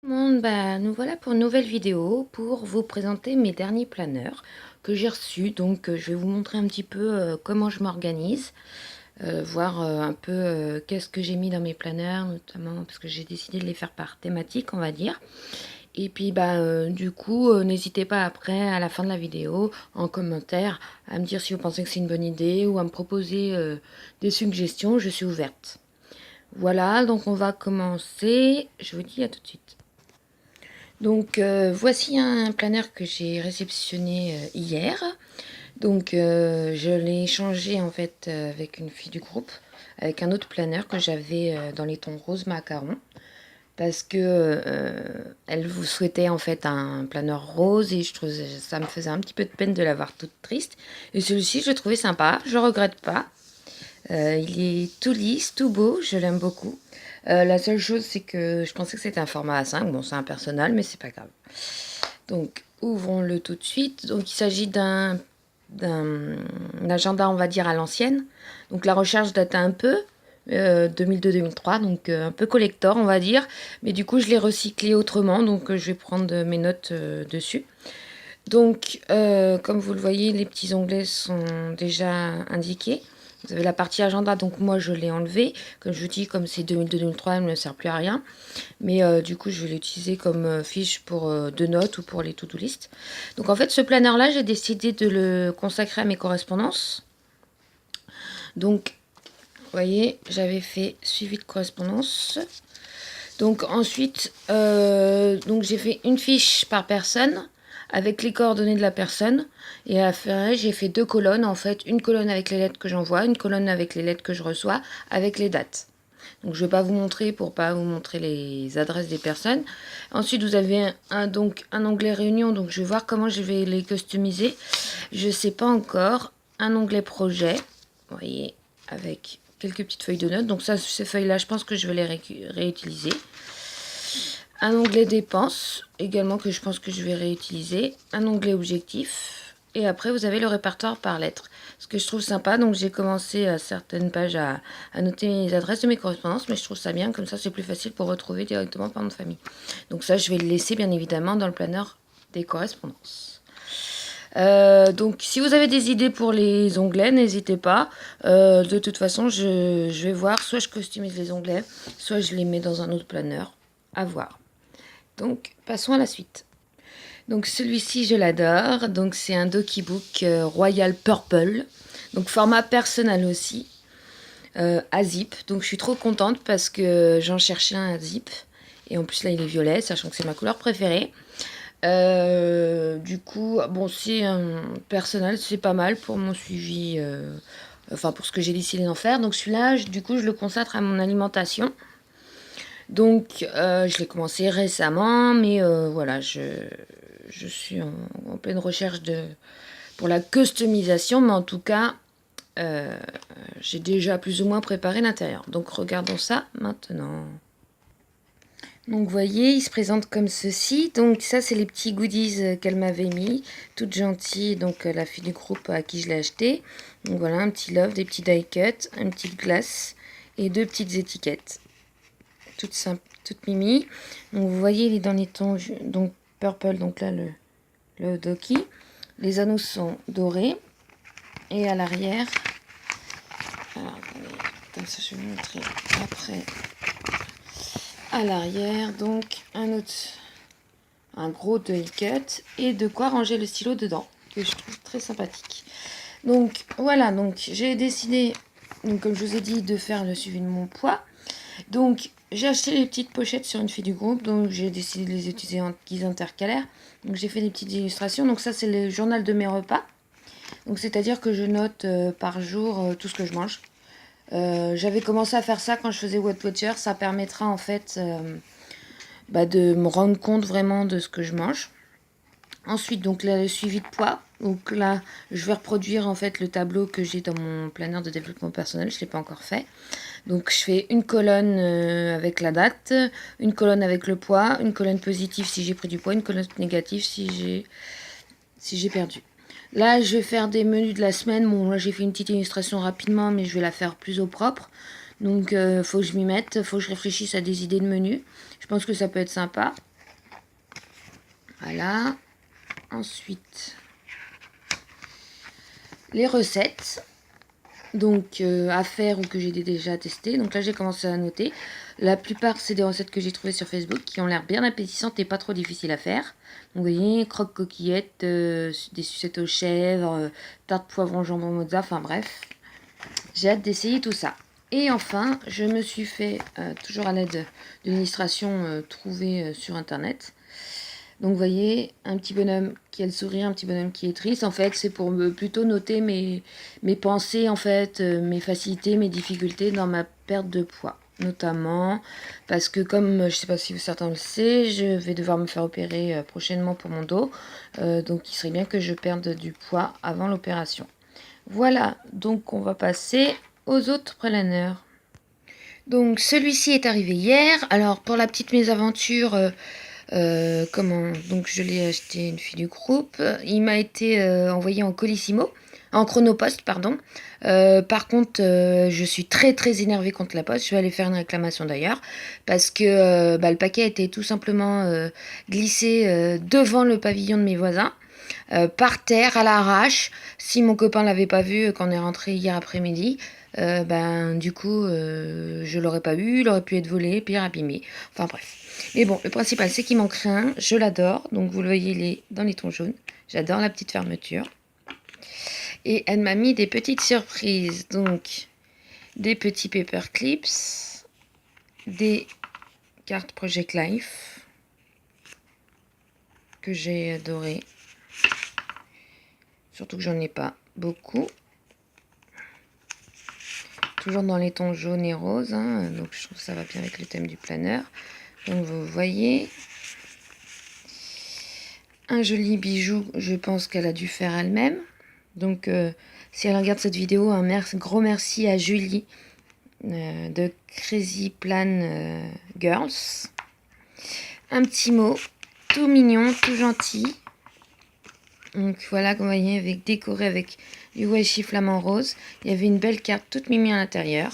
Monde, nous voilà pour une nouvelle vidéo pour vous présenter mes derniers planeurs que j'ai reçus. Donc je vais vous montrer un petit peu comment je m'organise, voir un peu qu'est-ce que j'ai mis dans mes planeurs, notamment parce que j'ai décidé de les faire par thématique, on va dire. Et puis du coup, n'hésitez pas après, à la fin de la vidéo, en commentaire, à me dire si vous pensez que c'est une bonne idée ou à me proposer des suggestions, je suis ouverte. Voilà, donc on va commencer. Je vous dis à tout de suite. Donc voici un planeur que j'ai réceptionné hier. Donc je l'ai échangé en fait avec une fille du groupe, avec un autre planeur que j'avais dans les tons rose macaron. Parce que elle vous souhaitait en fait un planeur rose et je trouve ça me faisait un petit peu de peine de l'avoir toute triste. Et celui-ci je le trouvais sympa, je regrette pas. Il est tout lisse, tout beau, je l'aime beaucoup. La seule chose, c'est que je pensais que c'était un format A5. Bon, c'est un personnel, mais c'est pas grave. Donc, ouvrons-le tout de suite. Donc, il s'agit d'un agenda, on va dire, à l'ancienne. Donc, la recherche date un peu, 2002-2003, donc un peu collector, on va dire. Mais du coup, je l'ai recyclé autrement, donc je vais prendre mes notes dessus. Donc, comme vous le voyez, les petits onglets sont déjà indiqués. Vous avez la partie agenda, donc moi je l'ai enlevé. Comme je vous dis, comme c'est 2002-2003, elle ne me sert plus à rien. Mais du coup, je vais l'utiliser comme fiche pour de notes ou pour les to-do list. Donc en fait, ce planeur-là, j'ai décidé de le consacrer à mes correspondances. Donc, vous voyez, j'avais fait suivi de correspondance. Donc ensuite, donc j'ai fait une fiche par personne avec les coordonnées de la personne. Et à la fin, j'ai fait deux colonnes en fait. Une colonne avec les lettres que j'envoie, une colonne avec les lettres que je reçois, avec les dates. Donc je ne vais pas vous montrer pour pas vous montrer les adresses des personnes. Ensuite, vous avez donc un onglet réunion. Donc je vais voir comment je vais les customiser. Je ne sais pas encore. Un onglet projet. Vous voyez, avec quelques petites feuilles de notes. Donc ça, ces feuilles-là, je pense que je vais les réutiliser. Un onglet dépenses, également que je pense que je vais réutiliser. Un onglet objectif. Et après, vous avez le répertoire par lettres. Ce que je trouve sympa, donc j'ai commencé à certaines pages à noter les adresses de mes correspondances, mais je trouve ça bien, comme ça c'est plus facile pour retrouver directement par nom de famille. Donc ça, je vais le laisser bien évidemment dans le planeur des correspondances. Donc si vous avez des idées pour les onglets, n'hésitez pas. De toute façon, je vais voir, soit je customise les onglets, soit je les mets dans un autre planeur. À voir. Donc passons à la suite. Donc celui-ci, je l'adore. Donc c'est un DocuBook Royal Purple. Donc format personnel aussi. À zip. Donc je suis trop contente parce que j'en cherchais un à zip. Et en plus là il est violet, sachant que c'est ma couleur préférée. Du coup, bon, c'est personnel, c'est pas mal pour mon suivi, enfin pour ce que j'ai décidé d'en faire. Donc celui-là, du coup, je le consacre à mon alimentation. Donc je l'ai commencé récemment, mais voilà, je suis en pleine recherche pour la customisation, mais en tout cas, j'ai déjà plus ou moins préparé l'intérieur. Donc regardons ça maintenant. Donc vous voyez, il se présente comme ceci. Donc ça, c'est les petits goodies qu'elle m'avait mis. Toute gentille, donc la fille du groupe à qui je l'ai acheté. Donc voilà, un petit love, des petits die cut, une petite glace et deux petites étiquettes. Toutes simples, toutes mimi. Donc vous voyez, il est dans les tons donc purple, donc là le doki. Les anneaux sont dorés. Et à l'arrière, alors attendez, comme ça je vais vous montrer après. À l'arrière, donc un gros die cut et de quoi ranger le stylo dedans, que je trouve très sympathique. Donc voilà, donc j'ai décidé, donc, comme je vous ai dit, de faire le suivi de mon poids. Donc j'ai acheté les petites pochettes sur une fille du groupe, donc j'ai décidé de les utiliser en guise intercalaire. Donc j'ai fait des petites illustrations. Donc ça, c'est le journal de mes repas. Donc c'est-à-dire que je note par jour tout ce que je mange. J'avais commencé à faire ça quand je faisais Weight Watcher. Ça permettra en fait de me rendre compte vraiment de ce que je mange. Ensuite, donc là, le suivi de poids. Donc là, je vais reproduire en fait le tableau que j'ai dans mon planeur de développement personnel. Je ne l'ai pas encore fait. Donc je fais une colonne avec la date, une colonne avec le poids, une colonne positive si j'ai pris du poids, une colonne négative si j'ai perdu. Là, je vais faire des menus de la semaine. Bon, là, j'ai fait une petite illustration rapidement, mais je vais la faire plus au propre. Donc, faut que je m'y mette, faut que je réfléchisse à des idées de menus. Je pense que ça peut être sympa. Voilà. Ensuite, les recettes. Donc à faire ou que j'ai déjà testé. Donc là j'ai commencé à noter. La plupart c'est des recettes que j'ai trouvées sur Facebook qui ont l'air bien appétissantes et pas trop difficiles à faire. Donc vous voyez, croque coquillettes, des sucettes aux chèvres, tarte poivron jambon mozza, enfin bref. J'ai hâte d'essayer tout ça. Et enfin, je me suis fait, toujours à l'aide d'une illustration trouvée sur internet. Donc vous voyez, un petit bonhomme qui a le sourire, un petit bonhomme qui est triste. En fait, c'est pour plutôt noter mes pensées, en fait, mes facilités, mes difficultés dans ma perte de poids. Notamment parce que comme, je ne sais pas si certains le savent, je vais devoir me faire opérer prochainement pour mon dos. Donc il serait bien que je perde du poids avant l'opération. Voilà, donc on va passer aux autres planeurs. Donc celui-ci est arrivé hier. Alors pour la petite mésaventure... donc je l'ai acheté une fille du groupe. Il m'a été envoyé en Colissimo, en Chronopost, pardon. Par contre, je suis très très énervée contre la poste. Je vais aller faire une réclamation d'ailleurs parce que le paquet était tout simplement glissé devant le pavillon de mes voisins. Par terre à l'arrache. Si mon copain l'avait pas vu quand on est rentré hier après-midi, du coup je l'aurais pas eu, il aurait pu être volé, pire abîmé. Enfin bref. Mais bon, le principal c'est qu'il manque rien, je l'adore. Donc vous le voyez dans les tons jaunes. J'adore la petite fermeture. Et elle m'a mis des petites surprises. Donc des petits paper clips, des cartes Project Life que j'ai adoré. Surtout que j'en ai pas beaucoup. Toujours dans les tons jaunes et roses. Hein, donc je trouve que ça va bien avec le thème du planeur. Donc vous voyez. Un joli bijou, je pense qu'elle a dû faire elle-même. Donc si elle regarde cette vidéo, gros merci à Julie de Crazy Plan Girls. Un petit mot tout mignon, tout gentil. Donc voilà, comme vous voyez, décoré avec du washi flamant rose. Il y avait une belle carte toute mimi à l'intérieur.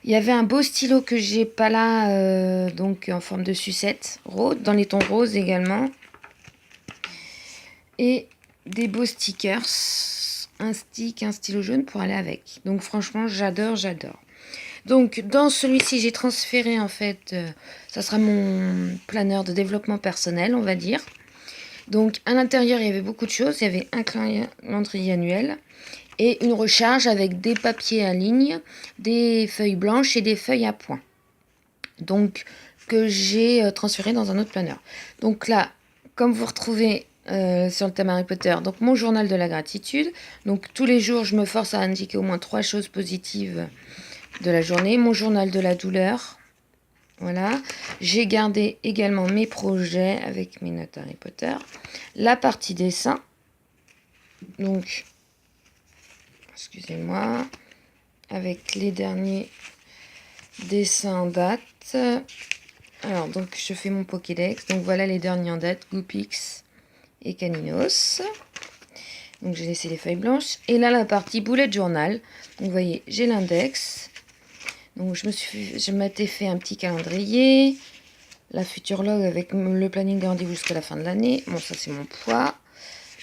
Il y avait un beau stylo que j'ai pas là, donc en forme de sucette, rose, dans les tons roses également. Et des beaux stickers, un stylo jaune pour aller avec. Donc franchement, j'adore. Donc dans celui-ci, j'ai transféré en fait, ça sera mon planeur de développement personnel, on va dire. Donc à l'intérieur, il y avait beaucoup de choses. Il y avait un calendrier annuel et une recharge avec des papiers à ligne, des feuilles blanches et des feuilles à points. Donc que j'ai transféré dans un autre planeur. Donc là, comme vous retrouvez sur le thème Harry Potter, donc mon journal de la gratitude. Donc tous les jours, je me force à indiquer au moins 3 choses positives de la journée. Mon journal de la douleur. Voilà, j'ai gardé également mes projets avec mes notes Harry Potter. La partie dessin. Donc, excusez-moi, avec les derniers dessins en date. Alors, donc, je fais mon Pokédex. Donc, voilà les derniers en date, Goopix et Caninos. Donc, j'ai laissé les feuilles blanches. Et là, la partie bullet journal. Donc, vous voyez, j'ai l'index. Donc je m'étais fait un petit calendrier, la futurologue avec le planning des rendez-vous jusqu'à la fin de l'année. Bon, ça c'est mon poids.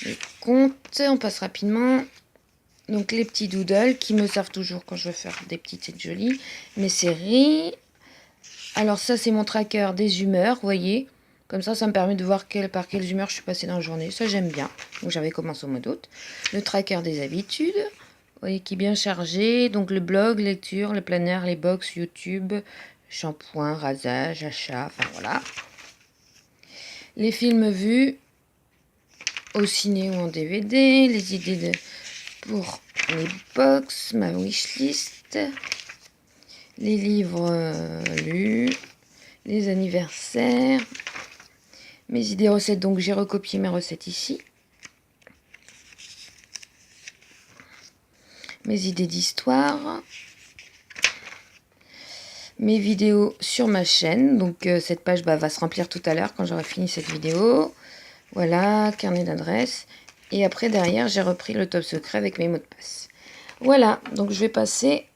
Les comptes, on passe rapidement. Donc les petits doodles qui me servent toujours quand je veux faire des petites têtes jolies. Mes séries. Alors ça c'est mon tracker des humeurs, vous voyez. Comme ça me permet de voir par quelles humeurs je suis passée dans la journée. Ça j'aime bien. Donc j'avais commencé au mois d'août. Le tracker des habitudes. Vous voyez qui est bien chargé. Donc le blog, lecture, le planeur, les box, YouTube, shampoing, rasage, achat, enfin voilà. Les films vus au ciné ou en DVD, les idées pour les box, ma wishlist, les livres lus, les anniversaires, mes idées recettes. Donc j'ai recopié mes recettes ici. Mes idées d'histoire, mes vidéos sur ma chaîne. Donc cette page va se remplir tout à l'heure quand j'aurai fini cette vidéo. Voilà, carnet d'adresse. Et après derrière, j'ai repris le top secret avec mes mots de passe. Voilà, donc je vais passer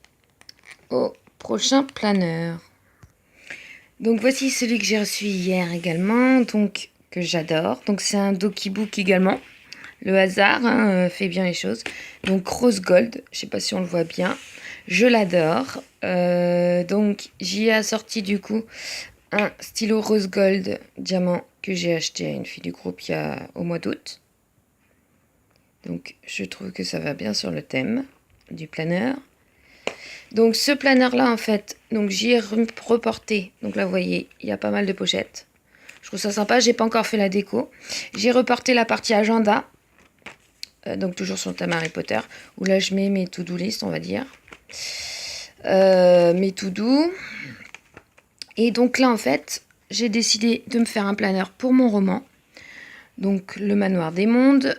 au prochain planeur. Donc voici celui que j'ai reçu hier également, donc que j'adore. Donc c'est un Dokibook également. Le hasard fait bien les choses. Donc rose gold, je sais pas si on le voit bien. Je l'adore. Donc j'y ai assorti du coup un stylo rose gold diamant que j'ai acheté à une fille du groupe au mois d'août. Donc je trouve que ça va bien sur le thème du planeur. Donc ce planeur là en fait, donc j'y ai reporté. Donc là vous voyez, il y a pas mal de pochettes. Je trouve ça sympa, j'ai pas encore fait la déco. J'ai reporté la partie agenda. Donc toujours sur le thème Harry Potter, où là je mets mes to-do list, on va dire. Mes to-do. Et donc là en fait, j'ai décidé de me faire un planeur pour mon roman. Donc le manoir des mondes,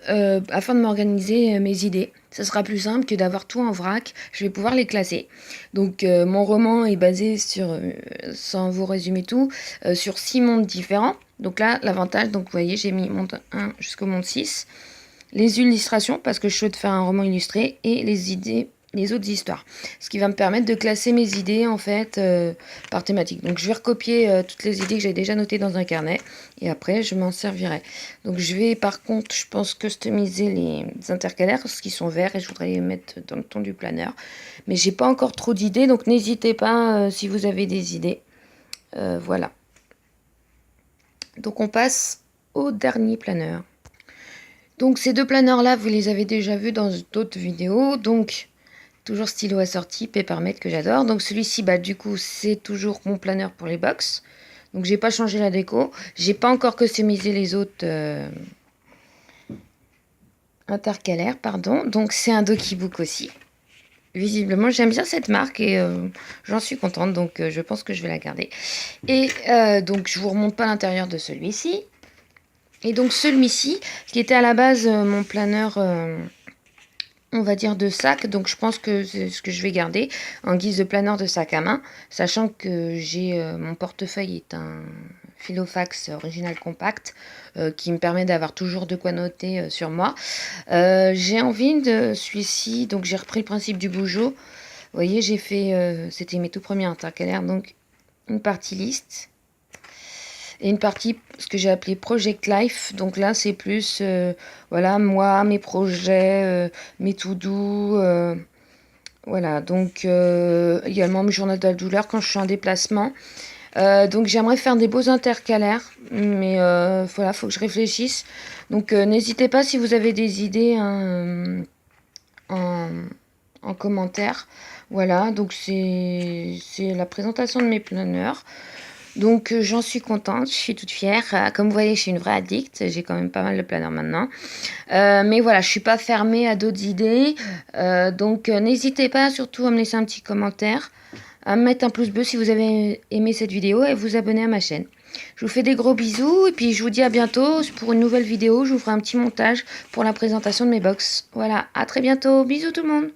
afin de m'organiser mes idées. Ça sera plus simple que d'avoir tout en vrac, je vais pouvoir les classer. Donc mon roman est basé sur, sans vous résumer tout, sur 6 mondes différents. Donc là, l'avantage, donc vous voyez, j'ai mis monde 1 jusqu'au monde 6. Les illustrations, parce que je souhaite faire un roman illustré, et les idées, les autres histoires. Ce qui va me permettre de classer mes idées, en fait, par thématique. Donc, je vais recopier toutes les idées que j'ai déjà notées dans un carnet, et après, je m'en servirai. Donc, je vais, par contre, je pense, customiser les intercalaires, parce qu'ils sont verts, et je voudrais les mettre dans le ton du planeur. Mais j'ai pas encore trop d'idées, donc n'hésitez pas si vous avez des idées. Voilà. Donc, on passe au dernier planeur. Donc ces deux planeurs-là, vous les avez déjà vus dans d'autres vidéos. Donc toujours stylo assorti, Peppermint que j'adore. Donc celui-ci, bah du coup, c'est toujours mon planeur pour les box. Donc j'ai pas changé la déco. J'ai pas encore customisé les autres intercalaires, pardon. Donc c'est un Dokibook aussi. Visiblement, j'aime bien cette marque et j'en suis contente. Donc je pense que je vais la garder. Et donc je vous remonte pas l'intérieur de celui-ci. Et donc celui-ci, qui était à la base mon planeur, on va dire de sac, donc je pense que c'est ce que je vais garder en guise de planeur de sac à main, sachant que j'ai mon portefeuille est un Filofax original compact qui me permet d'avoir toujours de quoi noter sur moi. J'ai envie de celui-ci, donc j'ai repris le principe du Bujo. Vous voyez, j'ai fait, c'était mes tout premiers intercalaires, donc une partie liste et une partie ce que j'ai appelé Project Life. Donc là c'est plus voilà, moi, mes projets, mes to-do, voilà, donc également mes journaux de la douleur quand je suis en déplacement. Donc j'aimerais faire des beaux intercalaires, mais voilà, faut que je réfléchisse. Donc n'hésitez pas si vous avez des idées hein, en commentaire. Voilà, donc c'est la présentation de mes planeurs. Donc j'en suis contente, je suis toute fière. Comme vous voyez, je suis une vraie addict. J'ai quand même pas mal de planeurs maintenant. Mais voilà, je suis pas fermée à d'autres idées. Donc n'hésitez pas surtout à me laisser un petit commentaire, à me mettre un pouce bleu si vous avez aimé cette vidéo et vous abonner à ma chaîne. Je vous fais des gros bisous et puis je vous dis à bientôt pour une nouvelle vidéo. Je vous ferai un petit montage pour la présentation de mes box. Voilà, à très bientôt. Bisous tout le monde.